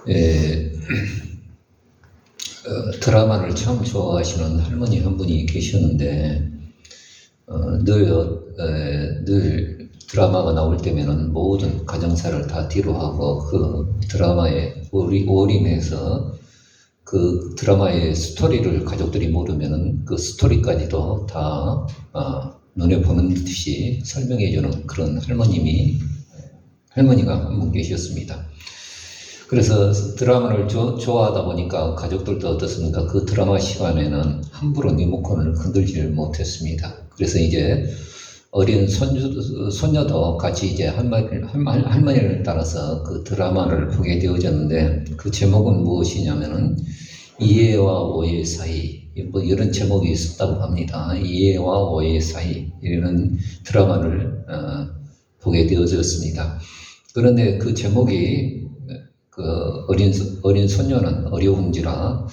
예, 드라마를 참 좋아하시는 할머니 한 분이 계셨는데, 늘 드라마가 나올 때면은 모든 가정사를 다 뒤로 하고 그 드라마에 올인해서 그 드라마의 스토리를 가족들이 모르면은 그 스토리까지도 다 눈에 보는 듯이 설명해주는 그런 할머니가 한 분 계셨습니다. 그래서 드라마를 좋아하다 보니까 가족들도 어떻습니까? 그 드라마 시간에는 함부로 리모컨을 건들지를 못했습니다. 그래서 이제 어린 손녀도 같이 이제 할머니를 따라서 그 드라마를 보게 되어졌는데, 그 제목은 무엇이냐면은 이해와 오해 사이, 뭐 이런 제목이 있었다고 합니다. 이해와 오해 사이, 이런 드라마를 보게 되어졌습니다. 그런데 그 제목이 그 어린 소녀는 어려운지라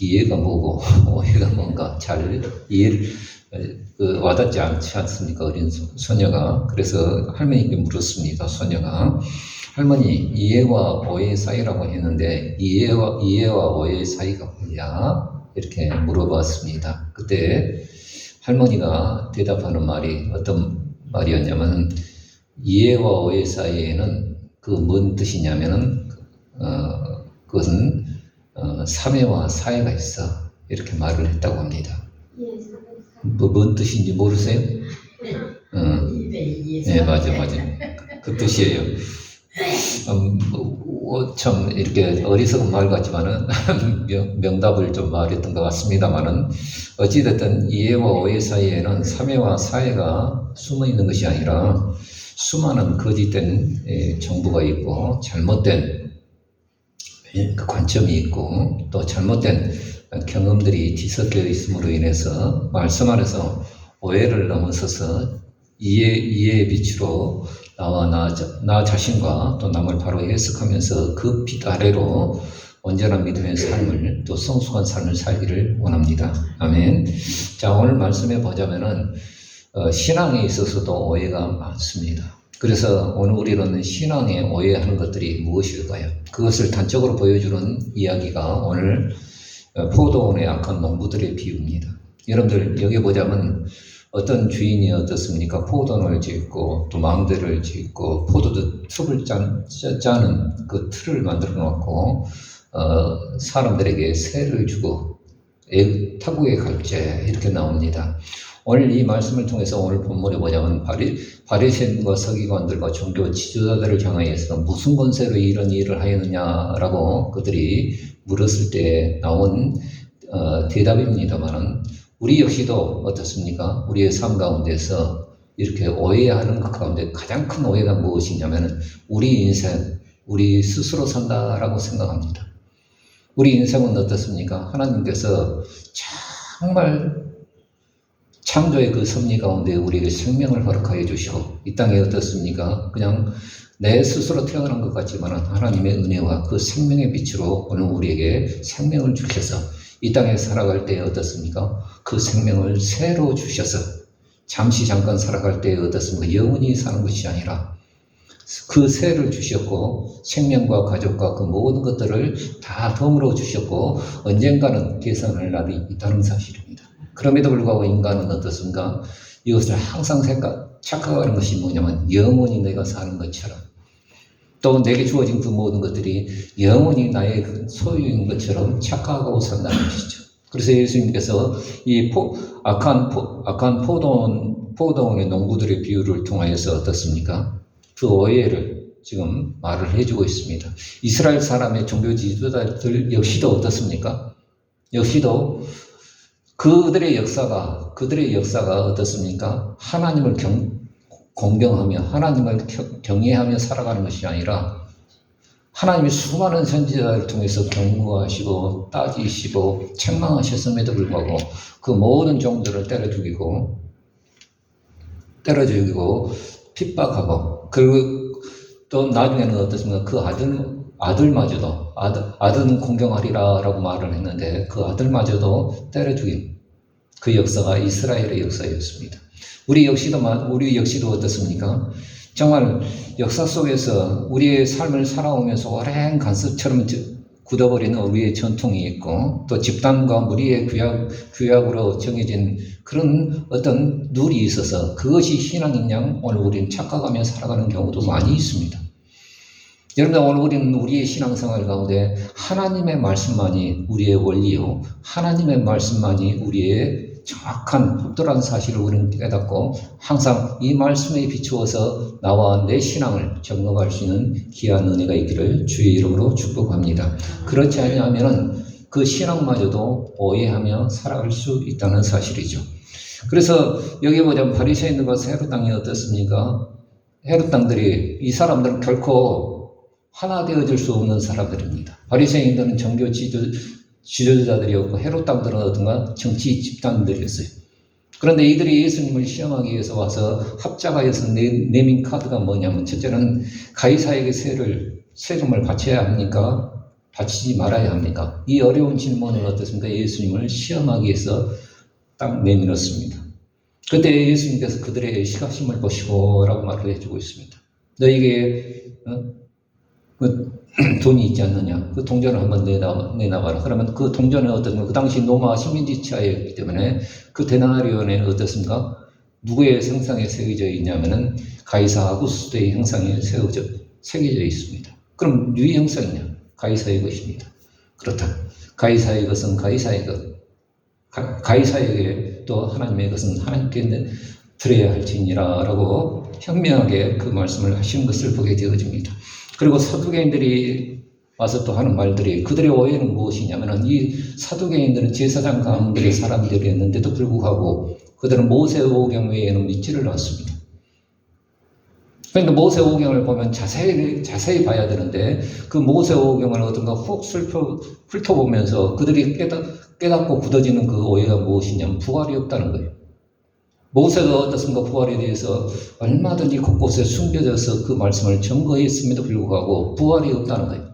이해가 뭐고 오해가 뭔가 잘 이해를 와닿지 않지 않습니까? 어린 소녀가. 그래서 할머니께 물었습니다. 소녀가, 할머니, 이해와 오해 사이라고 했는데 이해와 오해 사이가 뭐냐? 이렇게 물어봤습니다. 그때 할머니가 대답하는 말이 어떤 말이었냐면, 이해와 오해 사이에는 그 뭔 뜻이냐면은 그것은 삼해와 사해가 있어, 이렇게 말을 했다고 합니다. 뭔 뜻인지 모르세요? 네, 맞아. 그 뜻이에요. 참 이렇게 어리석은 말 같지만은 명답을 좀 말했던 것 같습니다만은, 어찌됐든 이해와 오해 사이에는 삼해와 사해가 숨어 있는 것이 아니라 수많은 거짓된 정보가 있고 잘못된 그 관점이 있고 또 잘못된 경험들이 뒤섞여 있음으로 인해서 말씀 안에서 오해를 넘어서서 이해의 빛으로 나와 나 자신과 또 남을 바로 해석하면서 그 빛 아래로 온전한 믿음의 삶을, 또 성숙한 삶을 살기를 원합니다. 아멘. 자, 오늘 말씀해 보자면은 신앙에 있어서도 오해가 많습니다. 그래서 오늘 우리는 신앙에 오해하는 것들이 무엇일까요? 그것을 단적으로 보여주는 이야기가 오늘 포도원의 악한 농부들의 비유입니다. 여러분들 여기 보자면 어떤 주인이 어떻습니까? 포도원을 짓고 또 망대를 짓고 포도주 틀을 짜는 그 틀을 만들어 놓고 사람들에게 세를 주고 타국에 갈제, 이렇게 나옵니다. 오늘 이 말씀을 통해서 오늘 본문에 보자면 바리새인과 서기관들과 종교 지도자들을 향하여서 무슨 권세로 이런 일을 하였느냐라고 그들이 물었을 때 나온 대답입니다만은, 우리 역시도 어떻습니까? 우리의 삶 가운데서 이렇게 오해하는 것 가운데 가장 큰 오해가 무엇이냐면, 우리 인생, 우리 스스로 산다라고 생각합니다. 우리 인생은 어떻습니까? 하나님께서 정말 창조의 그 섭리 가운데 우리에게 생명을 허락하여 주시고, 이 땅에 어떻습니까? 그냥 내 스스로 태어난 것 같지만 하나님의 은혜와 그 생명의 빛으로 오늘 우리에게 생명을 주셔서 이 땅에 살아갈 때 어떻습니까? 그 생명을 새로 주셔서 잠깐 살아갈 때 어떻습니까? 영원히 사는 것이 아니라 그 새를 주셨고 생명과 가족과 그 모든 것들을 다 덤으로 주셨고 언젠가는 계산할 날이 있다는 사실입니다. 그럼에도 불구하고 인간은 어떻습니까? 이것을 항상 착각하는 것이 뭐냐면, 영원히 내가 사는 것처럼, 또 내게 주어진 그 모든 것들이 영원히 나의 소유인 것처럼 착각하고 산다는 것이죠. 그래서 예수님께서 이 악한 포도원의 농부들의 비유를 통하여서 어떻습니까? 그 오해를 지금 말을 해주고 있습니다. 이스라엘 사람의 종교 지도자들 역시도 어떻습니까? 역시도 그들의 역사가 어떻습니까? 하나님을 공경하며 하나님을 경외하며 살아가는 것이 아니라, 하나님이 수많은 선지자를 통해서 경고하시고 따지시고 책망하셨음에도 불구하고 그 모든 종들을 때려 죽이고 핍박하고, 그리고 또 나중에는 어떻습니까? 그 아들마저도 아들은 공경하리라 라고 말을 했는데 그 아들마저도 때려 죽인 그 역사가 이스라엘의 역사였습니다. 우리 역시도 어떻습니까? 정말 역사 속에서 우리의 삶을 살아오면서 오랜 간섭처럼 굳어버리는 우리의 전통이 있고 또 집단과 무리의 규약으로 정해진 그런 어떤 룰이 있어서 그것이 신앙인 양 오늘 우리는 착각하며 살아가는 경우도 많이 있습니다. 여러분들 오늘 우리는 우리의 신앙생활 가운데 하나님의 말씀만이 우리의 원리요 하나님의 말씀만이 우리의 정확한 확실한 사실을 우리는 깨닫고 항상 이 말씀에 비추어서 나와 내 신앙을 점검할 수 있는 귀한 은혜가 있기를 주의 이름으로 축복합니다. 그렇지 않으면 그 신앙마저도 오해하며 살아갈 수 있다는 사실이죠. 그래서 여기 보자면 바리새인들과 헤롯 당이 어떻습니까? 헤롯 당들이 이 결코 하나 되어질 수 없는 사람들입니다. 바리새인들은 종교 지도자들이었고 헤롯 당들은 어떤가 정치 집단들이었어요. 그런데 이들이 예수님을 시험하기 위해서 와서 합작하여서 내민 카드가 뭐냐면 첫째는 가이사에게 세금을 바쳐야 합니까? 바치지 말아야 합니까? 이 어려운 질문을 어떻습니까? 예수님을 시험하기 위해서 딱 내밀었습니다. 그때 예수님께서 그들의 시각심을 보시고 라고 말을 해주고 있습니다. 너에게 돈이 있지 않느냐? 그 동전을 한번 내놔봐라. 그러면 그 동전은 어떻습니까? 그 당시 로마 식민지 치하였기 때문에 그 데나리온에는 어떻습니까? 누구의 형상에 새겨져 있냐면은 가이사 아구스토의 형상에 새겨져 있습니다. 그럼 누구의 형상이냐? 가이사의 것입니다. 그렇다. 가이사의 것은 가이사의 것. 가이사에게 또 하나님의 것은 하나님께 드려야 할지니라 라고 현명하게 그 말씀을 하신 것을 보게 되어집니다. 그리고 사두개인들이 와서 또 하는 말들이 그들의 오해는 무엇이냐면은 이 사두개인들은 제사장 가문들의 사람들이었는데도 불구하고 그들은 모세오경 외에는 믿지를 않습니다. 그러니까 모세오경을 보면 자세히 봐야 되는데 그 모세오경을 어떤가 훅 훑어보면서 그들이 깨닫고 굳어지는 그 오해가 무엇이냐면 부활이 없다는 거예요. 모세가 어떻습니까? 부활에 대해서 얼마든지 곳곳에 숨겨져서 그 말씀을 증거했음에도 불구하고 부활이 없다는 거예요.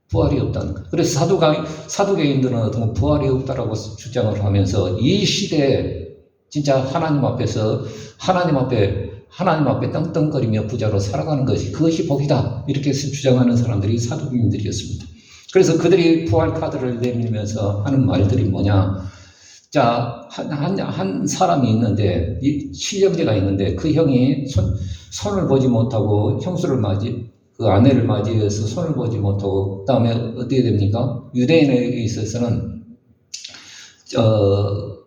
부활이 없다는 거예요. 그래서 사두개인들은 어떤 부활이 없다라고 주장을 하면서 이 시대에 진짜 하나님 앞에 떵떵거리며 부자로 살아가는 것이 그것이 복이다. 이렇게 주장하는 사람들이 사두개인들이었습니다. 그래서 그들이 부활 카드를 내밀면서 하는 말들이 뭐냐? 자, 한 사람이 있는데, 친형제가 있는데, 그 형이 손을 보지 못하고 그 아내를 맞이해서 손을 보지 못하고, 그 다음에 어떻게 됩니까? 유대인에 있어서는,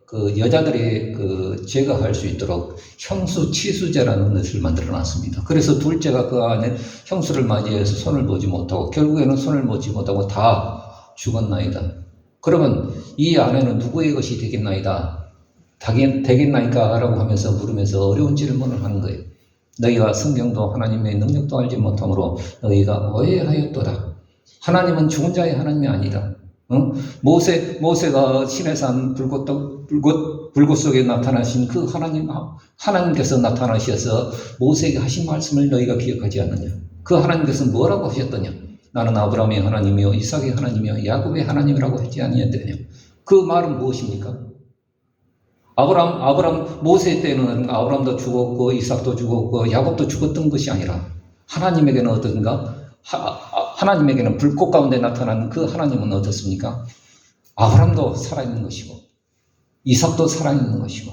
그 여자들이 제거할 수 있도록 형수치수제라는 것을 만들어 놨습니다. 그래서 둘째가 그 안에 형수를 맞이해서 손을 보지 못하고, 결국에는 손을 보지 못하고 다 죽었나이다. 그러면 이 아내는 누구의 것이 되겠나이까? 라고 하면서 물으면서 어려운 질문을 하는 거예요. 너희가 성경도 하나님의 능력도 알지 못하므로 너희가 오해하였도다. 하나님은 죽은 자의 하나님이 아니다. 모세가 시내산 불꽃 속에 나타나신 그 하나님께서 나타나셔서 모세에게 하신 말씀을 너희가 기억하지 않느냐? 그 하나님께서 뭐라고 하셨더냐? 나는 아브라함의 하나님이요 이삭의 하나님이요 야곱의 하나님이라고 하지 아니했느냐? 그 말은 무엇입니까? 아브라함 모세 때는 아브라함도 죽었고 이삭도 죽었고 야곱도 죽었던 것이 아니라 하나님에게는 어떤가? 하나님에게는 불꽃 가운데 나타난 그 하나님은 어떻습니까? 아브라함도 살아있는 것이고 이삭도 살아있는 것이고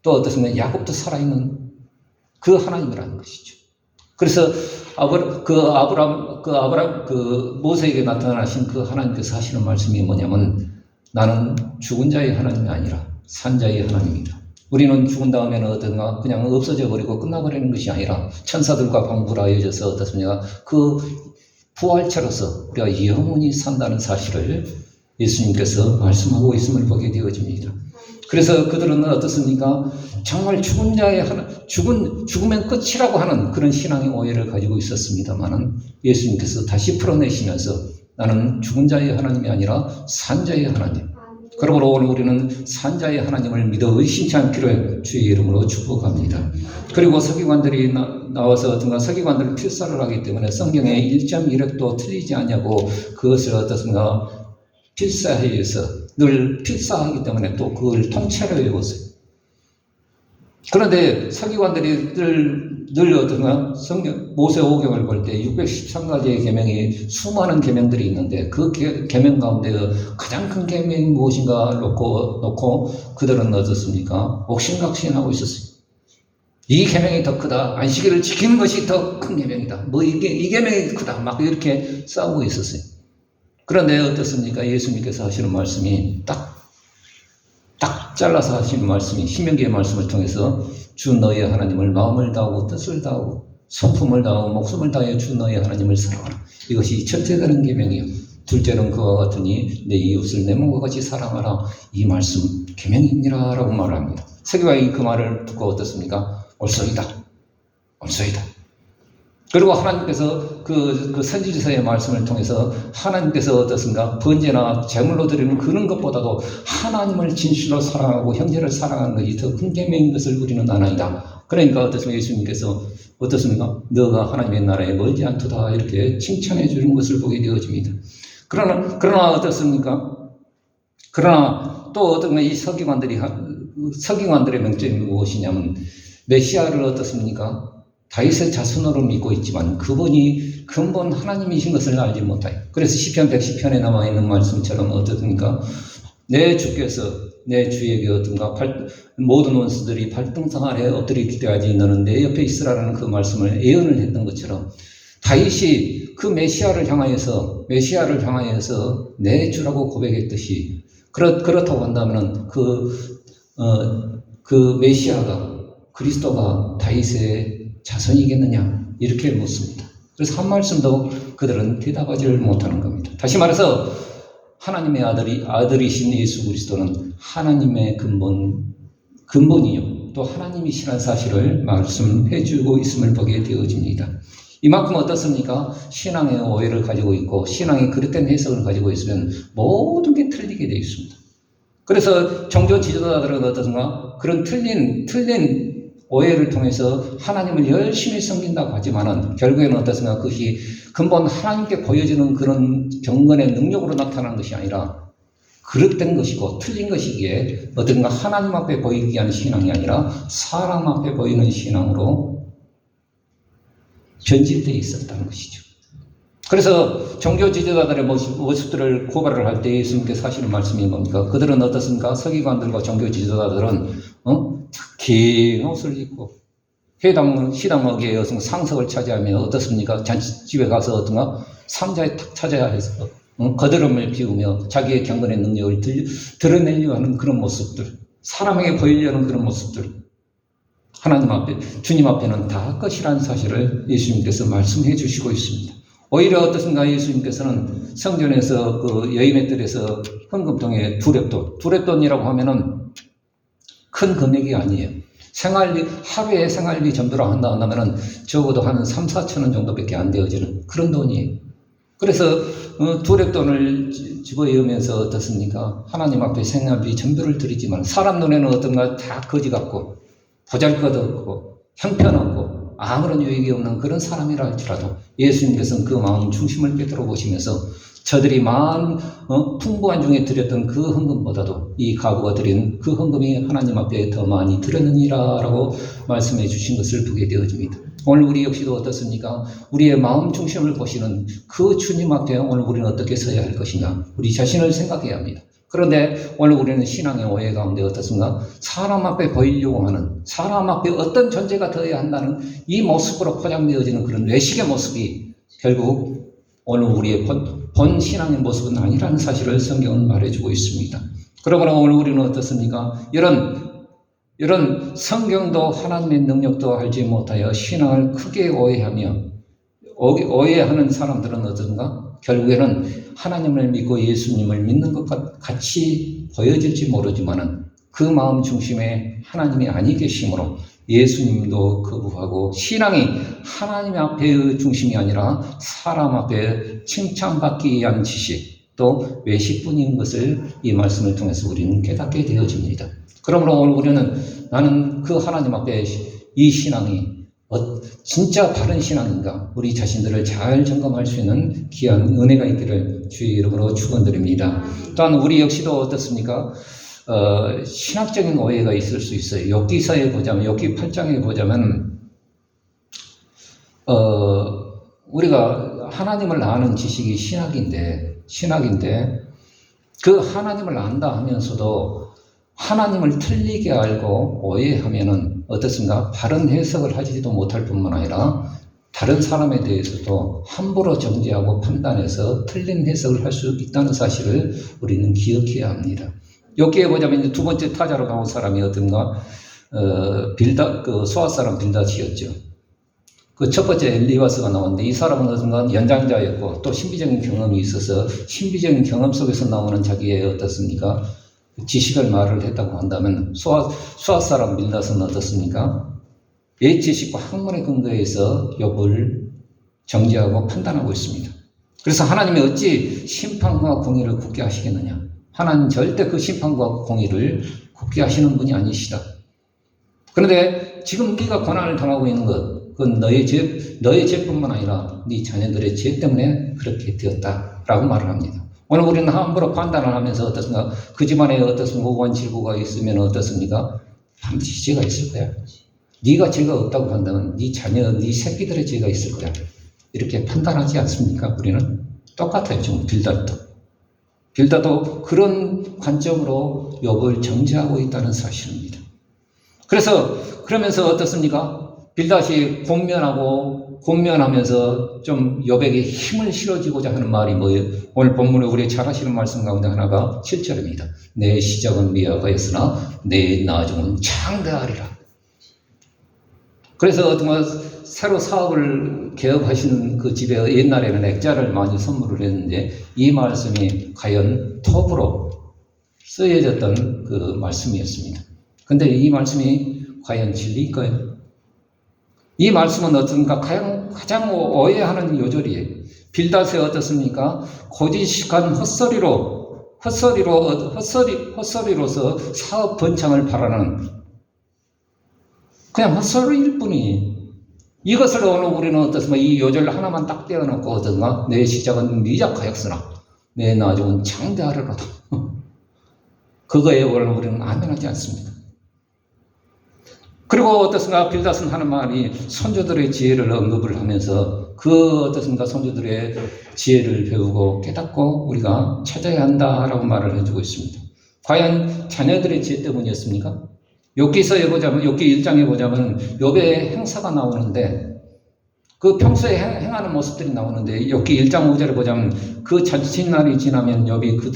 또 어떻습니까? 야곱도 살아있는 그 하나님이라는 것이죠. 그래서 모세에게 나타나신 그 하나님께서 하시는 말씀이 뭐냐면 나는 죽은 자의 하나님이 아니라 산 자의 하나님이다. 우리는 죽은 다음에는 어떤가 그냥 없어져 버리고 끝나버리는 것이 아니라 천사들과 방불하여져서 어떻습니까? 그 부활체로서 우리가 영원히 산다는 사실을 예수님께서 말씀하고 있음을 보게 되어집니다. 그래서 그들은 어떻습니까? 정말 죽으면 끝이라고 하는 그런 신앙의 오해를 가지고 있었습니다만은 예수님께서 다시 풀어내시면서 나는 죽은 자의 하나님이 아니라 산 자의 하나님. 그러므로 오늘 우리는 산 자의 하나님을 믿어 의심치 않기를 주의 이름으로 축복합니다. 그리고 서기관들이 나와서 어떤가 서기관들은 필사를 하기 때문에 성경에 1.1획도 틀리지 않냐고 그것을 어떻습니까? 필사해서 늘 필사하기 때문에 또 그걸 통째로 외웠어요. 그런데 서기관들이 늘 늘 어떤가 성경 모세오경을 볼 때 613가지의 계명이 수많은 계명들이 있는데 그 계명 가운데 가장 큰 계명이 무엇인가 놓고 그들은 어떻습니까? 옥신각신하고 있었어요. 이 계명이 더 크다. 안식일을 지키는 것이 더 큰 계명이다. 뭐 이 계명이 크다. 막 이렇게 싸우고 있었어요. 그런데 어떻습니까? 예수님께서 하시는 말씀이 딱 잘라서 하시는 말씀이 신명기의 말씀을 통해서 주 너의 하나님을 마음을 다하고 뜻을 다하고 성품을 다하고 목숨을 다하여 주 너의 하나님을 사랑하라. 이것이 첫째되는 계명이요. 둘째는 그와 같으니 내 이웃을 내 몸과 같이 사랑하라. 이 말씀 계명이니라 라고 말을 합니다. 세계와의 그 말을 듣고 어떻습니까? 옳소이다. 그리고 하나님께서 그 선지자의 말씀을 통해서 하나님께서 어떻습니까? 번제나 제물로 드리는 그런 것보다도 하나님을 진실로 사랑하고 형제를 사랑하는 것이 더 큰 계명인 것을 우리는 아나이다. 그러니까 어떻습니까? 예수님께서 어떻습니까? 너가 하나님의 나라에 멀지 않도다 이렇게 칭찬해 주는 것을 보게 되어집니다. 그러나 어떻습니까? 그러나 또 어떤 이 서기관들의 명점이 무엇이냐면 메시아를 어떻습니까? 다윗의 자손으로 믿고 있지만 그분이 근본 하나님이신 것을 알지 못하여. 그래서 시편 110편에 나와 있는 말씀처럼 어떻습니까? 내 주께서 내 주에게 어떤가 모든 원수들이 발등상 아래 엎드려 기대하지 너는 내 옆에 있으라는 그 말씀을 예언을 했던 것처럼 다윗이 그 메시아를 향하여서 내 주라고 고백했듯이 그렇다고 한다면 그 메시아가 그리스도가 다윗의 자손이겠느냐 이렇게 묻습니다. 그래서 한 말씀도 그들은 대답하지를 못하는 겁니다. 다시 말해서 하나님의 아들이신 예수 그리스도는 하나님의 근본이요 또 하나님이시라는 사실을 말씀해주고 있음을 보게 되어집니다. 이만큼 어떻습니까? 신앙의 오해를 가지고 있고 신앙의 그릇된 해석을 가지고 있으면 모든 게 틀리게 되어 있습니다. 그래서 종교 지도자들은 어떻습니까? 그런 틀린 오해를 통해서 하나님을 열심히 섬긴다고 하지만은 결국에는 어떻습니까? 그것이 근본 하나님께 보여지는 그런 경건의 능력으로 나타나는 것이 아니라 그릇된 것이고 틀린 것이기에 어떤가 하나님 앞에 보이기 위한 신앙이 아니라 사람 앞에 보이는 신앙으로 변질되어 있었다는 것이죠. 그래서 종교 지도자들의 모습들을 고발을 할 때 예수님께서 하시는 말씀이 뭡니까? 그들은 어떻습니까? 서기관들과 종교 지도자들은 긴 옷을 입고 시당먹이에 어떤 상석을 차지하며 어떻습니까? 잔치집에 가서 어떤가 상자에 탁 찾아야 해서 거드름을 피우며 자기의 경건의 능력을 드러내려고 하는 그런 모습들, 사람에게 보이려는 그런 모습들, 하나님 앞에, 주님 앞에는 다 것이라는 사실을 예수님께서 말씀해 주시고 있습니다. 오히려 어떻습니까? 예수님께서는 성전에서 그 여인의 뜰에서 헌금통에 두렙돈이라고 하면은 큰 금액이 아니에요. 하루에 생활비 전부로 한다면은 적어도 한 3, 4천 원 정도밖에 안 되어지는 그런 돈이에요. 그래서 두렙돈을 집어넣으면서 어떻습니까? 하나님 앞에 생활비 전부를 드리지만 사람 눈에는 어떤가 다 거지 같고 보잘것없고 형편없고 아무런 유익이 없는 그런 사람이라 할지라도 예수님께서는 그 마음 중심을 꿰뚫어 보시면서 저들이 풍부한 중에 드렸던 그 헌금보다도 이 가부가 드린 그 헌금이 하나님 앞에 더 많이 드렸느니라 라고 말씀해 주신 것을 보게 되어집니다. 오늘 우리 역시도 어떻습니까? 우리의 마음 중심을 보시는 그 주님 앞에 오늘 우리는 어떻게 서야 할 것인가? 우리 자신을 생각해야 합니다. 그런데 오늘 우리는 신앙의 오해 가운데 어떻습니까? 사람 앞에 보이려고 하는, 사람 앞에 어떤 존재가 되어야 한다는 이 모습으로 포장되어지는 그런 외식의 모습이 결국 오늘 우리의 본 신앙의 모습은 아니라는 사실을 성경은 말해주고 있습니다. 그러므로 오늘 우리는 어떻습니까? 이런 성경도 하나님의 능력도 알지 못하여 신앙을 크게 오해하는 사람들은 어떤가? 결국에는 하나님을 믿고 예수님을 믿는 것 같이 보여질지 모르지만은 그 마음 중심에 하나님이 아니 계심으로 예수님도 거부하고 신앙이 하나님 앞의 중심이 아니라 사람 앞에 칭찬받기 위한 지식 또 외식뿐인 것을 이 말씀을 통해서 우리는 깨닫게 되어집니다. 그러므로 오늘 우리는 나는 그 하나님 앞에 이 신앙이 진짜 바른 신앙인가 우리 자신들을 잘 점검할 수 있는 귀한 은혜가 있기를 주의 이름으로 축원드립니다. 또한 우리 역시도 어떻습니까? 신학적인 오해가 있을 수 있어요. 욥기서에 보자면 욥기 8장에 보자면 우리가 하나님을 아는 지식이 신학인데 그 하나님을 안다 하면서도 하나님을 틀리게 알고 오해하면은 어떻습니까? 바른 해석을 하지도 못할 뿐만 아니라 다른 사람에 대해서도 함부로 정죄하고 판단해서 틀린 해석을 할 수 있다는 사실을 우리는 기억해야 합니다. 여기에 보자면 이제 두 번째 타자로 나온 사람이 어떤가? 소아 사람 빌닷이었죠. 그 첫 번째 엘리바스가 나오는데 이 사람은 어떤가 연장자였고 또 신비적인 경험이 있어서 신비적인 경험 속에서 나오는 자기의 어떻습니까? 지식을 말을 했다고 한다면 소아 사람 빌닷은 어떻습니까? 옛 지식과 학문의 근거에서 욥을 정죄하고 판단하고 있습니다. 그래서 하나님이 어찌 심판과 공의를 굳게 하시겠느냐? 하나님 절대 그 심판과 공의를 굳게 하시는 분이 아니시다. 그런데 지금 네가 고난을 당하고 있는 것, 그건 너의 죄뿐만 아니라 네 자녀들의 죄 때문에 그렇게 되었다라고 말을 합니다. 오늘 우리는 함부로 판단을 하면서 어떻습니까? 그 집안에 어떻습니까? 오관칠구가 있으면 어떻습니까? 반드시 죄가 있을 거야. 네가 죄가 없다고 한다면 네 자녀, 네 새끼들의 죄가 있을 거야. 이렇게 판단하지 않습니까? 우리는 똑같아요. 지금 빌닷도 그런 관점으로 욥을 정죄하고 있다는 사실입니다. 그러면서 어떻습니까? 빌닷이 곤면하면서 좀 욥에게 힘을 실어주고자 하는 말이 뭐예요? 오늘 본문에 우리 잘 아시는 말씀 가운데 하나가 7절입니다. 내 시작은 미약하였으나 내 나중은 창대하리라. 그래서 어떤 새로 사업을 개업하시는 그 집에 옛날에는 액자를 많이 선물을 했는데 이 말씀이 과연 톱으로 쓰여졌던 그 말씀이었습니다. 근데 이 말씀이 과연 진리일까요? 이 말씀은 어떤가 가장 오해하는 요절이에요. 빌닷이 어떻습니까? 고지식한 헛소리로서 사업 번창을 바라는 그냥 헛소리일 뿐이 이것을 오늘 우리는 어떻습니까? 이 요절 하나만 딱 떼어놓고 어떤가? 내 시작은 미약하였으나 내 나중은 창대하리로다. 그거에 오늘 우리는 아멘하지 않습니다. 그리고 어떻습니까? 빌닷은 하는 말이 선조들의 지혜를 언급을 하면서 그 어떻습니까? 선조들의 지혜를 배우고 깨닫고 우리가 찾아야 한다라고 말을 해주고 있습니다. 과연 자녀들의 지혜 때문이었습니까? 욥기서에 보자면, 욥기 1장에 보자면 욥의 행사가 나오는데 그 평소에 행하는 모습들이 나오는데 욥기 1장 5절에 보자면 그 잔칫날이 지나면 욥이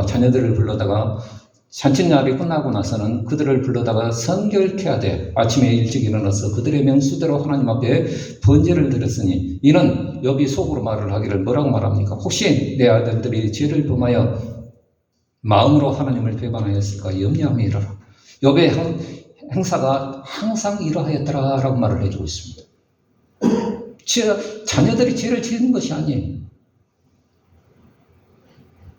자녀들을 불러다가 잔칫날이 끝나고 나서는 그들을 불러다가 성결케 하되 아침에 일찍 일어나서 그들의 명수대로 하나님 앞에 번제를 드렸으니 이는 욥이 속으로 말을 하기를 뭐라고 말합니까? 혹시 내 아들들이 죄를 범하여 마음으로 하나님을 배반하였을까 염려함이라. 욥의 행사가 항상 이러하였더라라고 말을 해주고 있습니다. 자녀들이 죄를 지은 것이 아니에요.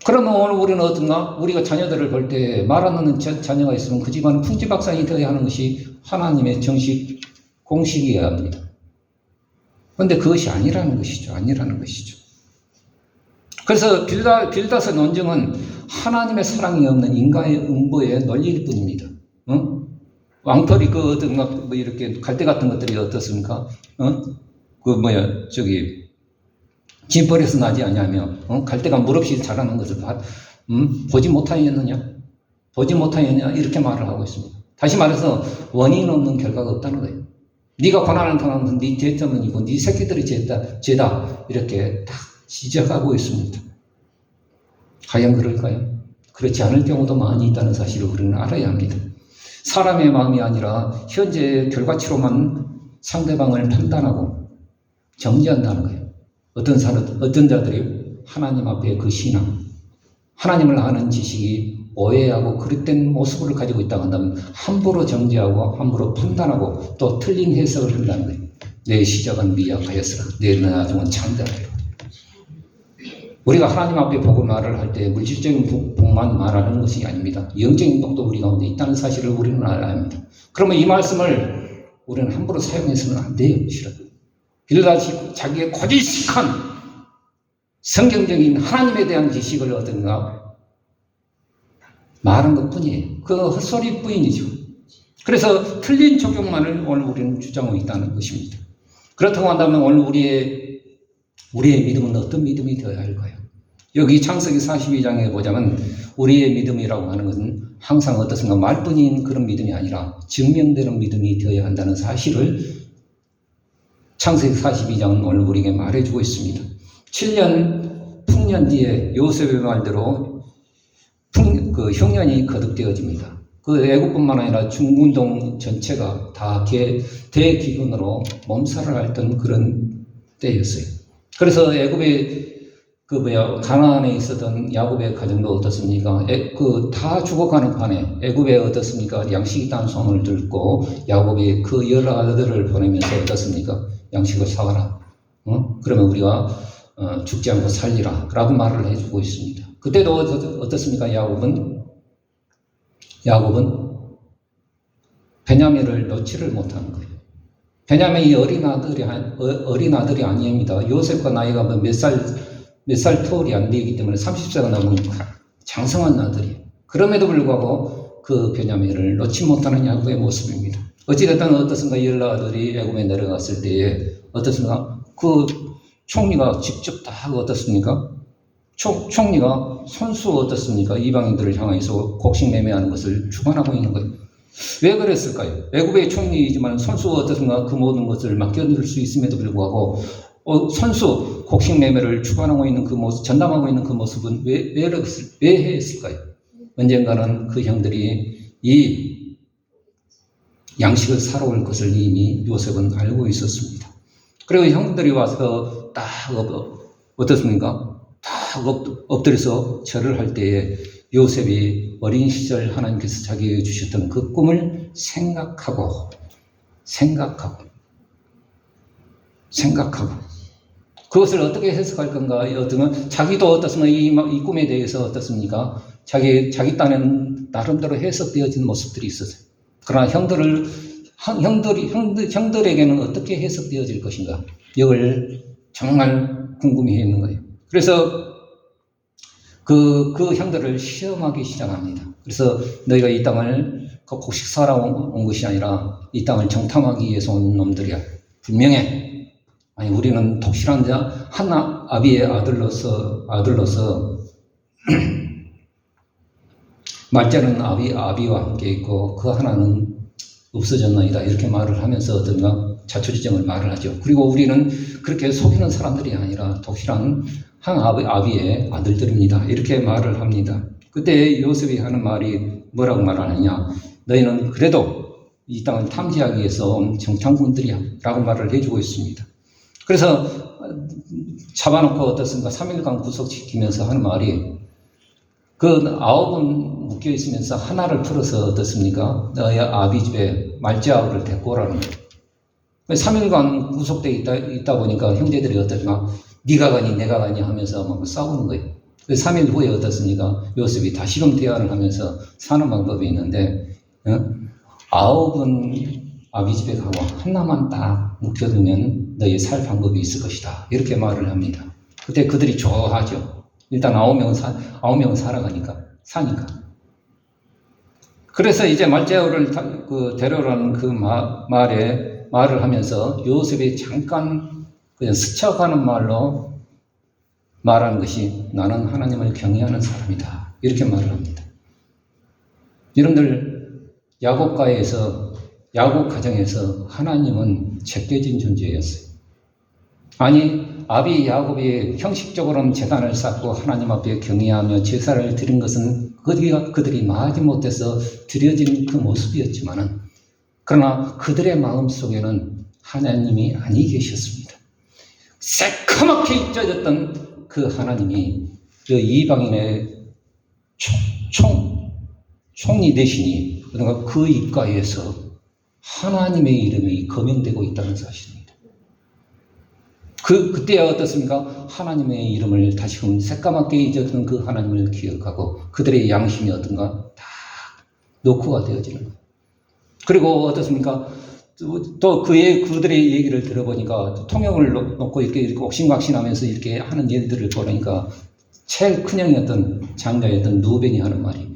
그러면 오늘 우리는 어떤가? 우리가 자녀들을 볼 때 말 안 듣는 자녀가 있으면 그 집안은 풍지박산이 되어야 하는 것이 하나님의 공식이어야 합니다. 그런데 그것이 아니라는 것이죠. 그래서 빌닷의 논증은 하나님의 사랑이 없는 인간의 음보의 논리일 뿐입니다. 왕털이 이렇게 갈대 같은 것들이 어떻습니까? 진벌에서 나지 않냐며, 갈대가 물 없이 자라는 것을 보지 못하였느냐? 이렇게 말을 하고 있습니다. 다시 말해서 원인 없는 결과가 없다는 거예요. 네가 고난을 당한 건 네 죄 때문이고 네 새끼들이 죄다 이렇게 딱 지적하고 있습니다. 과연 그럴까요? 그렇지 않을 경우도 많이 있다는 사실을 우리는 알아야 합니다. 사람의 마음이 아니라 현재의 결과치로만 상대방을 판단하고 정죄한다는 거예요. 어떤 자들이 하나님 앞에 그 신앙, 하나님을 아는 지식이 오해하고 그릇된 모습을 가지고 있다고 한다면 함부로 정죄하고 함부로 판단하고 또 틀린 해석을 한다는 거예요. 내 시작은 미약하였으나 내 나중은 창대하리라. 우리가 하나님 앞에 보고 말을 할 때 물질적인 복만 말하는 것이 아닙니다. 영적인 복도 우리 가운데 있다는 사실을 우리는 알아야 합니다. 그러면 이 말씀을 우리는 함부로 사용해서는 안 돼요. 빌닷이 자기의 고지식한 성경적인 하나님에 대한 지식을 어떤가 말한 것 뿐이에요. 그 헛소리 뿐이죠. 그래서 틀린 적용만을 오늘 우리는 주장하고 있다는 것입니다. 그렇다고 한다면 오늘 우리의 믿음은 어떤 믿음이 되어야 할까요? 여기 창세기 42장에 보자면 우리의 믿음이라고 하는 것은 항상 어떻습니까? 말뿐인 그런 믿음이 아니라 증명되는 믿음이 되어야 한다는 사실을 창세기 42장은 오늘 우리에게 말해주고 있습니다. 7년 풍년 뒤에 요셉의 말대로 그 흉년이 거듭되어집니다. 그 애국뿐만 아니라 중군동 전체가 다 대기근으로 몸살을 앓던 그런 때였어요. 그래서 애굽의 가나안에 있었던 야곱의 가정도 어떻습니까? 다 죽어가는 판에 애굽에 어떻습니까? 양식이 있다는 소문을 듣고 야곱이 그 여러 아들을 보내면서 어떻습니까? 양식을 사가라. 그러면 우리가 죽지 않고 살리라. 라고 말을 해주고 있습니다. 그때도 어떻습니까? 야곱은 베냐민을 놓지를 못하는 거예요. 베냐민이 어린 아들이 아닙니다. 요셉과 나이가 몇 살 터울이 안 되기 때문에 30세가 넘은 장성한 아들이에요. 그럼에도 불구하고 그 베냐민을 놓지 못하는 야곱의 모습입니다. 어찌됐든 어떻습니까? 열라 아들이 애굽에 내려갔을 때에 어떻습니까? 그 총리가 직접 다 하고 어떻습니까? 총리가 손수 어떻습니까? 이방인들을 향해서 곡식매매하는 것을 주관하고 있는 거예요. 왜 그랬을까요? 애굽의 총리이지만 손수 어떻습니까? 그 모든 것을 맡겨둘 수 있음에도 불구하고 손수 곡식매매를 주관하고 있는 그 모습, 전담하고 있는 그 모습은 왜 했을까요? 언젠가는 그 형들이 이 양식을 사러 올 것을 이미 요셉은 알고 있었습니다. 그리고 형들이 와서 딱 어떻습니까? 딱 엎드려서 절을 할 때에 요셉이 어린 시절 하나님께서 자기에게 주셨던 그 꿈을 생각하고 그것을 어떻게 해석할 건가? 자기도 어떻습니까? 이 꿈에 대해서 어떻습니까? 자기 딴에는 나름대로 해석되어진 모습들이 있었어요. 그러나 형들에게는 어떻게 해석되어질 것인가? 이걸 정말 궁금해했는 거예요. 그래서 그 형들을 시험하기 시작합니다. 그래서 너희가 이 땅을 곡식 사러 온 것이 아니라 이 땅을 정탐하기 위해서 온 놈들이야. 분명해. 아니, 우리는 독실한 자 하나 아비의 아들로서 말자는 아비와 함께 있고 그 하나는 없어졌나이다. 이렇게 말을 하면서 어떤가 자초지정을 말을 하죠. 그리고 우리는 그렇게 속이는 사람들이 아니라 독실한 한 아비의 아들들입니다. 이렇게 말을 합니다. 그때 요셉이 하는 말이 뭐라고 말하느냐? 너희는 그래도 이 땅을 탐지하기 위해서 온 정탐꾼들이야 라고 말을 해주고 있습니다. 그래서 잡아놓고 어떻습니까? 3일간 구속시키면서 하는 말이 그 9은 묶여 있으면서 하나를 풀어서 어떻습니까? 너희 아비 집에 말째 아우를 데리고 오라는 거예요. 3일간 구속되어 있다 보니까 형제들이 어떻습니까? 네가 가니 내가 가니 하면서 막 싸우는 거예요. 3일 후에 어떻습니까? 요셉이 다시금 대화를 하면서 사는 방법이 있는데 9은 아비 집에 가고 하나만 딱 묵혀두면 너희 살 방법이 있을 것이다. 이렇게 말을 합니다. 그때 그들이 좋아하죠. 일단 9명은 사니까. 그래서 이제 말제아우를 데려오라는 그 말을 하면서 요셉이 잠깐 그냥 스쳐가는 말로 말하는 것이 나는 하나님을 경외하는 사람이다. 이렇게 말을 합니다. 여러분들 야곱 가정에서 하나님은 제껴진 존재였어요. 아니 아비 야곱이 형식적으로는 제단을 쌓고 하나님 앞에 경외하며 제사를 드린 것은 그들이 마지못해서 드려진 그 모습이었지만은 그러나 그들의 마음속에는 하나님이 아니 계셨습니다. 새카맣게 잊혀졌던 그 하나님이 그 이방인의 총리 대신이 그러니까 그 입가에서 하나님의 이름이 거명되고 있다는 사실입니다. 그때야 어떻습니까? 하나님의 이름을 다시금 새까맣게 잊었던 그 하나님을 기억하고 그들의 양심이 어떤가 다 녹화가 되어지는 거예요. 그리고 어떻습니까? 또 그들의 얘기를 들어보니까 통역을 놓고 이렇게 옥신각신하면서 이렇게 하는 일들을 보니까 제일 큰 형이었던 장자였던 누벤이 하는 말이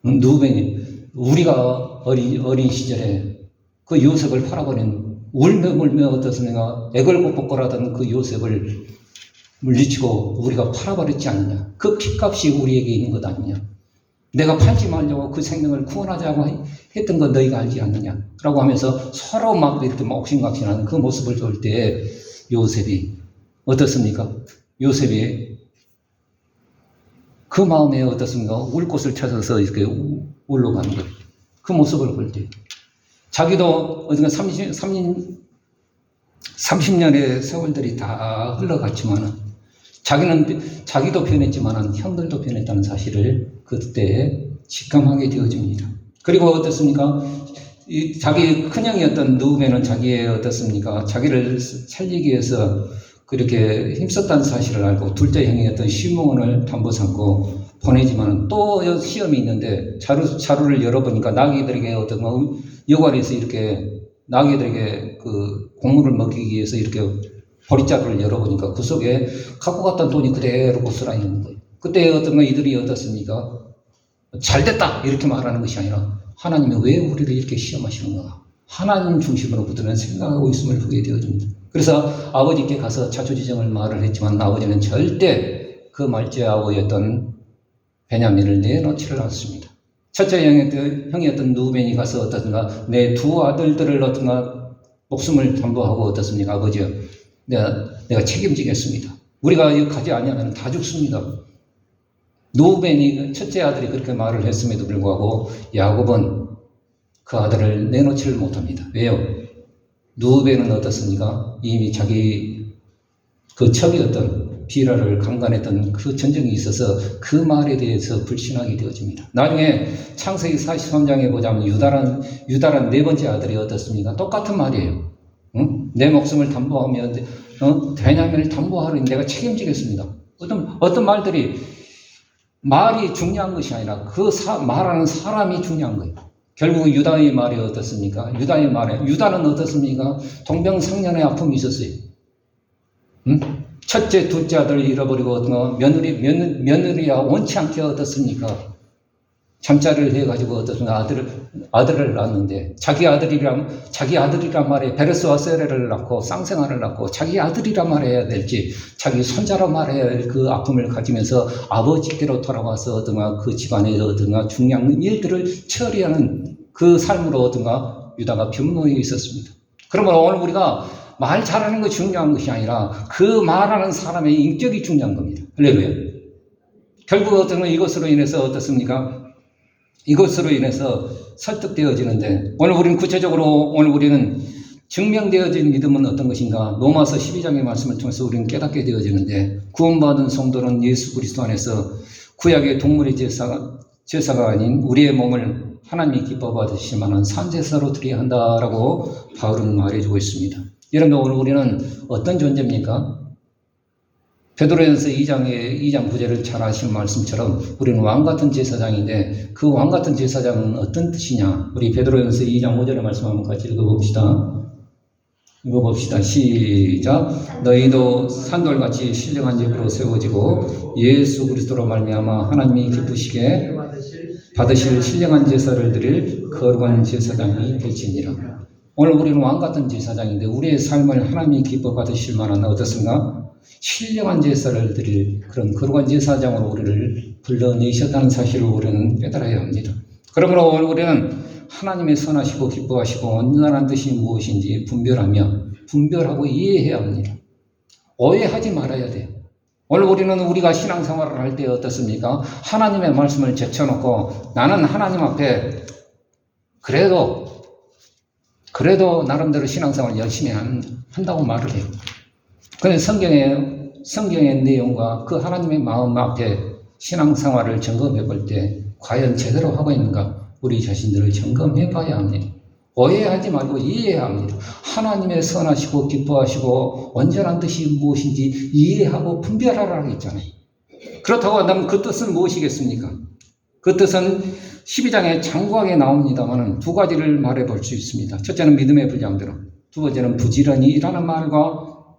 누벤이 우리가 어린 시절에 그 요셉을 팔아버린 울며 어떻습니까? 애걸복걸하던 그 요셉을 물리치고 우리가 팔아버렸지 않느냐. 그 핏값이 우리에게 있는 것 아니냐. 내가 팔지 말려고 그 생명을 구원하자고 했던 건 너희가 알지 않느냐. 라고 하면서 서로 막 이렇게 옥신각신하는 그 모습을 볼 때 요셉이 어떻습니까? 요셉이 그 마음에 어떻습니까? 울 곳을 찾아서 이렇게 울러 가는 거예요. 그 모습을 볼 때. 자기도 어딘가 30년의 세월들이 다 흘러갔지만은 자기도 변했지만은 형들도 변했다는 사실을 그때 직감하게 되어집니다. 그리고 어떻습니까? 자기 큰형이었던 누우면은 자기의 어떻습니까? 자기를 살리기 위해서 그렇게 힘썼다는 사실을 알고 둘째 형이었던 시므온을 담보 삼고 보내지만은 또 시험이 있는데 자루를 열어보니까 나귀들에게 어떤 여관에서 이렇게 나귀들에게 그 곡물을 먹이기 위해서 이렇게 보리자루를 열어보니까 그 속에 갖고 갔던 돈이 그대로 고스란히 있는 거예요. 그때 어떤 이들이 어떻습니까? 잘됐다 이렇게 말하는 것이 아니라 하나님이 왜 우리를 이렇게 시험하시는가? 하나님 중심으로 붙드는 생각하고 있음을 보게 되어집니다. 그래서 아버지께 가서 자초지정을 말을 했지만 아버지는 절대 그 말죄아우였던 베냐민을 내놓지를 않습니다. 첫째 형이었던 누벤이 가서 어떻든가 내 두 아들들을 어떤가 목숨을 담보하고 어떻습니까? 아버지요. 내가 책임지겠습니다. 우리가 이거 가지 아니하면 다 죽습니다. 누벤이 첫째 아들이 그렇게 말을 했음에도 불구하고 야곱은 그 아들을 내놓지를 못합니다. 왜요? 누벤은 어떻습니까? 이미 자기 그 척이었던 비라를 강간했던 그 전쟁이 있어서 그 말에 대해서 불신하게 되어집니다. 나중에 창세기 43장에 보자면 유다란 네 번째 아들이 어떻습니까? 똑같은 말이에요. 응? 내 목숨을 담보하며 베냐민을 담보하러 내가 책임지겠습니다. 어떤 말들이 말이 중요한 것이 아니라 말하는 사람이 중요한 거예요. 결국 유다의 말이 어떻습니까? 유다는 어떻습니까? 동병상련의 아픔이 있었어요. 응? 첫째, 둘째 아들을 잃어버리고 며느리야 원치 않게 어떻습니까? 잠자리를 해가지고 어떻습니까? 아들을 낳았는데 자기 아들이란 말에 베레스와 세레를 낳고 쌍생아를 낳고 자기 아들이란 말해야 될지 자기 손자라 말해야 할 그 아픔을 가지면서 아버지께로 돌아와서 어떤가 그 집안에 어떤가 중요한 일들을 처리하는 그 삶으로 어떤가 유다가 변모해 있었습니다. 그러면 오늘 우리가 말 잘하는 것이 중요한 것이 아니라 그 말하는 사람의 인격이 중요한 겁니다. 할렐루야. 결국 어떤 이것으로 인해서 어떻습니까? 이것으로 인해서 설득되어지는데 오늘 우리는 증명되어진 믿음은 어떤 것인가? 로마서 12장의 말씀을 통해서 우리는 깨닫게 되어지는데 구원받은 성도는 예수 그리스도 안에서 구약의 동물의 제사가 아닌 우리의 몸을 하나님이 기뻐 받으실 만한 산제사로 드려야 한다라고 바울은 말해주고 있습니다. 여러분 오늘 우리는 어떤 존재입니까? 베드로전서 2장 9절을 잘 아시는 말씀처럼 우리는 왕같은 제사장인데 그 왕같은 제사장은 어떤 뜻이냐? 우리 베드로전서 2장 5절의 말씀 한번 같이 읽어봅시다. 시작. 너희도 산돌같이 신령한 집으로 세워지고 예수 그리스도로 말미암아 하나님이 기쁘시게 받으실 신령한 제사를 드릴 거룩한 제사장이 될지니라. 오늘 우리는 왕같은 제사장인데 우리의 삶을 하나님이 기뻐 받으실 만한 어떻습니까? 신령한 제사를 드릴 그런 거룩한 제사장으로 우리를 불러내셨다는 사실을 우리는 깨달아야 합니다. 그러므로 오늘 우리는 하나님의 선하시고 기뻐하시고 온전한 뜻이 무엇인지 분별하고 이해해야 합니다. 오해하지 말아야 돼요. 오늘 우리가 신앙생활을 할 때 어떻습니까? 하나님의 말씀을 제쳐놓고 나는 하나님 앞에 그래도 나름대로 신앙생활을 열심히 한다고 말을 해요. 그런데 성경의 내용과 그 하나님의 마음 앞에 신앙생활을 점검해 볼 때 과연 제대로 하고 있는가? 우리 자신들을 점검해 봐야 합니다. 오해하지 말고 이해해야 합니다. 하나님의 선하시고 기뻐하시고 온전한 뜻이 무엇인지 이해하고 분별하라고 했잖아요. 그렇다고 한다면 그 뜻은 무엇이겠습니까? 그 뜻은 12장에 장구하게 나옵니다만 두 가지를 말해 볼 수 있습니다. 첫째는 믿음의 분량대로, 두 번째는 부지런히라는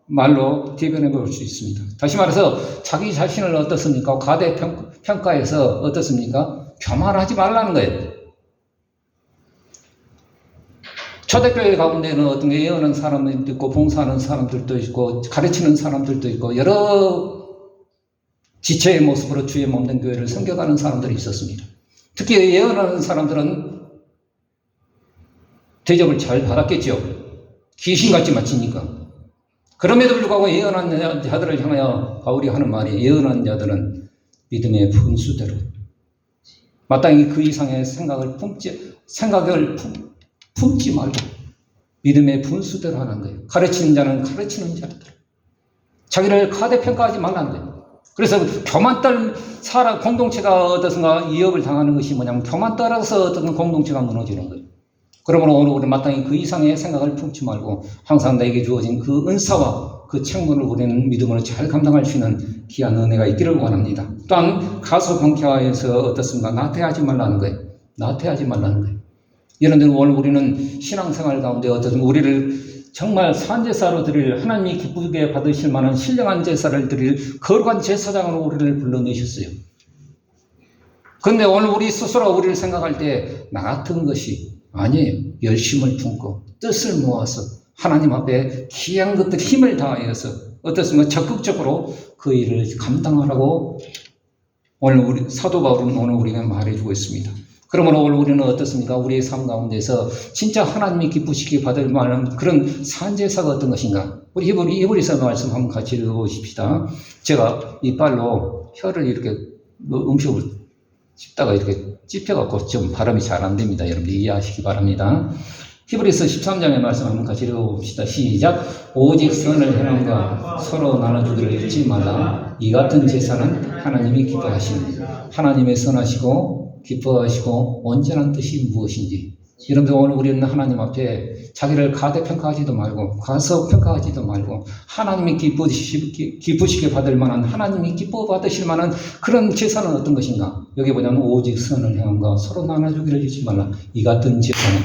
말로 대변해 볼 수 있습니다. 다시 말해서 자기 자신을 어떻습니까? 과대평가해서 어떻습니까? 교만하지 말라는 거예요. 초대교회 가운데는 어떤 예언하는 사람들도 있고 봉사하는 사람들도 있고 가르치는 사람들도 있고 여러 지체의 모습으로 주의 몸된 교회를 섬겨가는 사람들이 있었습니다. 특히 예언하는 사람들은 대접을 잘 받았겠죠. 귀신같이 맞히니까. 그럼에도 불구하고 예언한 자들을 향하여 바울이 하는 말이 예언한 자들은 믿음의 분수대로 마땅히 그 이상의 생각을 품지 말고 믿음의 분수대로 하는 거예요. 가르치는 자는 가르치는 자들. 자기를 과대평가하지 말라는 거예요. 그래서 교만 떨 사람 공동체가 어떻습니까? 이역을 당하는 것이 뭐냐면 교만 따라서 어떤 공동체가 무너지는 거예요. 그러므로 오늘 우리는 마땅히 그 이상의 생각을 품지 말고 항상 나에게 주어진 그 은사와 그 책무를 우리는 믿음으로 잘 감당할 수 있는 귀한 은혜가 있기를 원합니다. 또한 가소방케하에서 어떻습니까? 나태하지 말라는 거예요. 나태하지 말라는 거예요. 예를 들면 오늘 우리는 신앙생활 가운데 어떤 우리를 정말 산제사로 드릴 하나님이 기쁘게 받으실 만한 신령한 제사를 드릴 거룩한 제사장으로 우리를 불러내셨어요. 그런데 오늘 우리 스스로 우리를 생각할 때 나 같은 것이 아니에요. 열심을 품고 뜻을 모아서 하나님 앞에 귀한 것들 힘을 다하여서 어떻습니까? 적극적으로 그 일을 감당하라고 오늘 우리 사도 바울은 오늘 우리에게 말해주고 있습니다. 그러므로 오늘 우리는 어떻습니까? 우리의 삶 가운데서 진짜 하나님이 기쁘시게 받을 만한 그런 산제사가 어떤 것인가? 우리 히브리서 말씀 한번 같이 읽어보십시다. 제가 이빨로 혀를 이렇게 음식을 씹다가 이렇게 찝혀갖고 좀 발음이 잘 안 됩니다. 여러분들 이해하시기 바랍니다. 히브리서 13장의 말씀 한번 같이 읽어봅시다. 시작. 오직 선을 행함과 서로 나눠주기를 잊지 말라. 이 같은 제사는 하나님이 기뻐하십니다. 하나님의 선하시고 기뻐하시고 온전한 뜻이 무엇인지. 여러분들 오늘 우리는 하나님 앞에 자기를 가대평가하지도 말고 과소평가하지도 말고 하나님이 기쁘시게 받을 만한 하나님이 기뻐 받으실 만한 그런 제사는 어떤 것인가? 여기 보자면 오직 선을 행함과 서로 나눠주기를 잊지 말라. 이 같은 제사는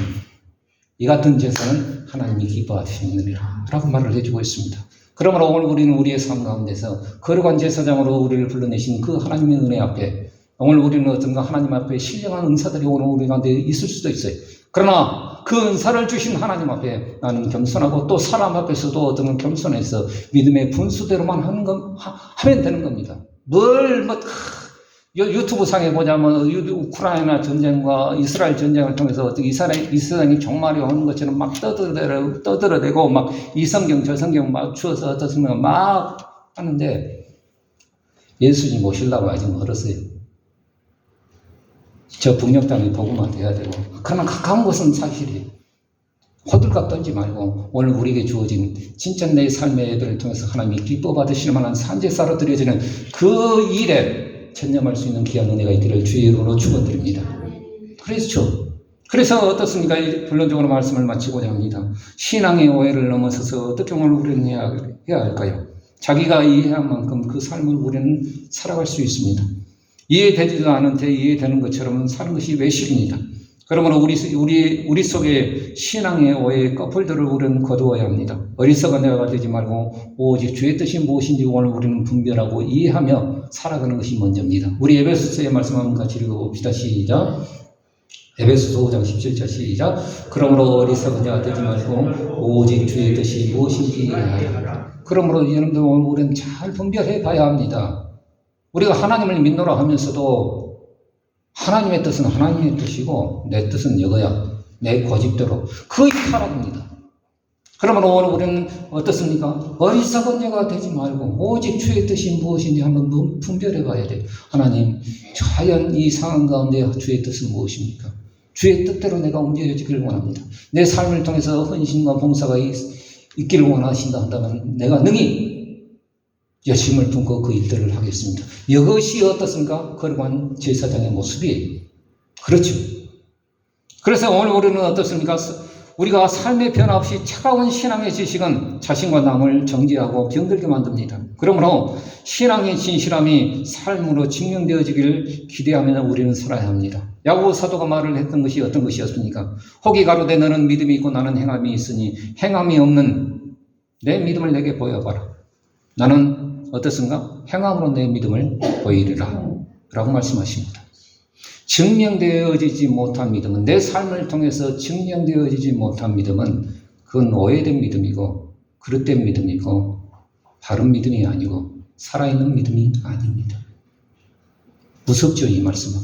하나님이 기뻐하시느니라 라고 말을 해주고 있습니다. 그러므로 오늘 우리는 우리의 삶 가운데서 거룩한 제사장으로 우리를 불러내신 그 하나님의 은혜 앞에 오늘 우리는 어떤가 하나님 앞에 신령한 은사들이 오늘 우리 가운데 있을 수도 있어요. 그러나 그 은사를 주신 하나님 앞에 나는 겸손하고 또 사람 앞에서도 어떤 겸손해서 믿음의 분수대로만 하면 되는 겁니다. 유튜브 상에 보자면 우크라이나 전쟁과 이스라엘 전쟁을 통해서 어떻게 이스라엘이 종말이 오는 것처럼 막 떠들어대고 막 이 성경 저 성경 맞추어서 어떻습니까? 막 하는데 예수님 오시려고 아직 멀었어요. 저 북녘 땅이 복음화 돼야 되고 그러나 가까운 곳은 사실이에요. 호들갑 떨지 말고 오늘 우리에게 주어진 진짜 내 삶의 예배를 통해서 하나님이 기뻐 받으실 만한 산제사로 드려지는 그 일에 전념할 수 있는 귀한 은혜가 있기를 주의 이름으로 축원드립니다. 그래서 어떻습니까? 결론적으로 말씀을 마치고자 합니다. 신앙의 오해를 넘어서서 어떻게 오늘 우리는 해야 할까요? 자기가 이해한 만큼 그 삶을 우리는 살아갈 수 있습니다. 이해되지도 않은데 이해되는 것처럼 사는 것이 외식입니다. 그러므로 우리 속에 신앙의 오해의 커플들을 우리는 거두어야 합니다. 어리석은 내가 되지 말고 오직 주의 뜻이 무엇인지 오늘 우리는 분별하고 이해하며 살아가는 것이 먼저입니다. 우리 에베소서의 말씀 한번 같이 읽어봅시다. 시작. 에베소서 5장 17절 시작. 그러므로 어리석은 자가 되지 말고 오직 주의 뜻이 무엇인지 이해하라. 그러므로 여러분들 오늘 우리는 잘 분별해 봐야 합니다. 우리가 하나님을 믿노라 하면서도 하나님의 뜻은 하나님의 뜻이고 내 뜻은 이거야. 내 고집대로. 거의 타락입니다. 그러므로 오늘 우리는 어떻습니까? 어리석은 자가 되지 말고 오직 주의 뜻이 무엇인지 한번 분별해 봐야 돼요. 하나님, 과연 이 상황 가운데 주의 뜻은 무엇입니까? 주의 뜻대로 내가 움직여지기를 원합니다. 내 삶을 통해서 헌신과 봉사가 있기를 원하신다 한다면 내가 능히 열심을 품고 그 일들을 하겠습니다. 이것이 어떻습니까? 거룩한 제사장의 모습이에요. 그렇죠. 그래서 오늘 우리는 어떻습니까? 우리가 삶의 변화 없이 차가운 신앙의 지식은 자신과 남을 정죄하고 병들게 만듭니다. 그러므로 신앙의 진실함이 삶으로 증명되어지기를 기대하며 우리는 살아야 합니다. 야고보 사도가 말을 했던 것이 어떤 것이었습니까? 혹이 가로되 너는 믿음이 있고 나는 행함이 있으니 행함이 없는 내 믿음을 내게 보여봐라. 나는 어떻습니까? 행함으로 내 믿음을 보이리라 라고 말씀하십니다. 증명되어지지 못한 믿음은, 내 삶을 통해서 증명되어지지 못한 믿음은 그건 오해된 믿음이고 그릇된 믿음이고 바른 믿음이 아니고 살아있는 믿음이 아닙니다. 무섭죠, 이 말씀은.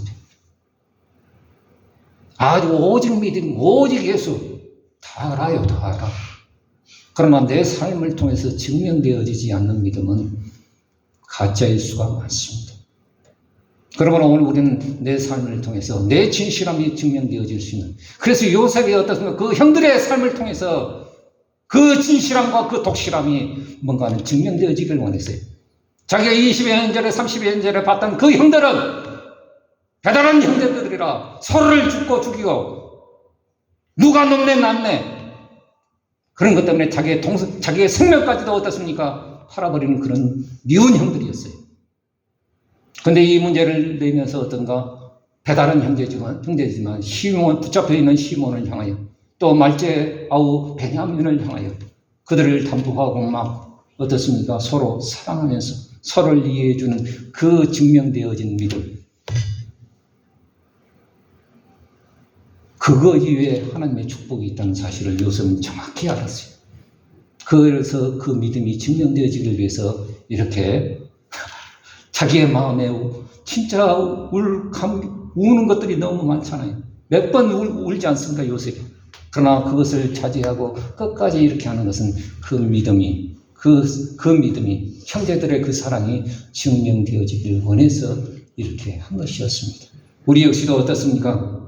아주 오직 믿음, 오직 예수. 다 알아요, 다 알아. 그러나 내 삶을 통해서 증명되어지지 않는 믿음은 가짜일 수가 많습니다. 그러므로 오늘 우리는 내 삶을 통해서 내 진실함이 증명되어질 수 있는, 그래서 요셉이 어떻습니까? 그 형들의 삶을 통해서 그 진실함과 그 독실함이 뭔가는 증명되어지길 원했어요. 자기가 20의 현절에 30의 현절에 봤던 그 형들은 대단한 형제들이라 서로를 죽이고 누가 놈네 남네 그런 것 때문에 자기의 생명까지도 어떻습니까? 팔아버리는 그런 미운 형들이었어요. 근데 이 문제를 내면서 어떤가 배다른 형제지만 시몬, 붙잡혀 있는 시몬을 향하여 또 말제 아우 베냐민을 향하여 그들을 담보하고 막 어떻습니까? 서로 사랑하면서 서로를 이해해주는 그 증명되어진 믿음. 그거 이외에 하나님의 축복이 있다는 사실을 요셉은 정확히 알았어요. 그래서 그 믿음이 증명되어지기 위해서 이렇게 자기의 마음에 진짜 우는 것들이 너무 많잖아요. 몇 번 울지 않습니까, 요셉이? 그러나 그것을 자제하고 끝까지 이렇게 하는 것은 그 믿음이, 그 믿음이, 형제들의 그 사랑이 증명되어지길 원해서 이렇게 한 것이었습니다. 우리 역시도 어떻습니까?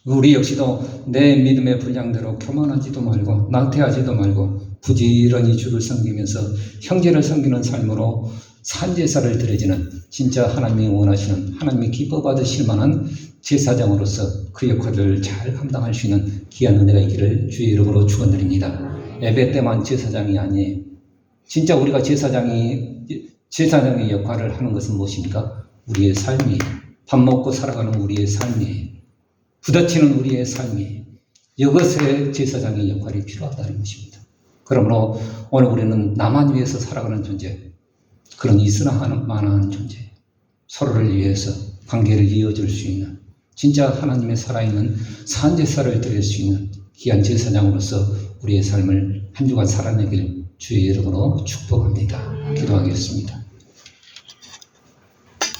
우리 역시도 내 믿음의 분량대로 교만하지도 말고 나태하지도 말고 부지런히 주를 섬기면서 형제를 섬기는 삶으로 산제사를 드려지는 진짜 하나님이 원하시는, 하나님이 기뻐 받으실 만한 제사장으로서 그 역할을 잘 감당할 수 있는 귀한 은혜가 있기를 주의 이름으로 축원드립니다. 예배 때만 제사장이 아니에요. 진짜 우리가 제사장의 역할을 하는 것은 무엇입니까? 우리의 삶이에요. 밥 먹고 살아가는 우리의 삶이에요. 부딪히는 우리의 삶이에요. 이것에 제사장의 역할이 필요하다는 것입니다. 그러므로 오늘 우리는 나만 위해서 살아가는 존재, 그런 있으나마나한 존재, 서로를 위해서 관계를 이어줄 수 있는 진짜 하나님의 살아있는 산제사를 드릴 수 있는 귀한 제사장으로서 우리의 삶을 한 주간 살아내길 주의 이름으로 축복합니다. 기도하겠습니다.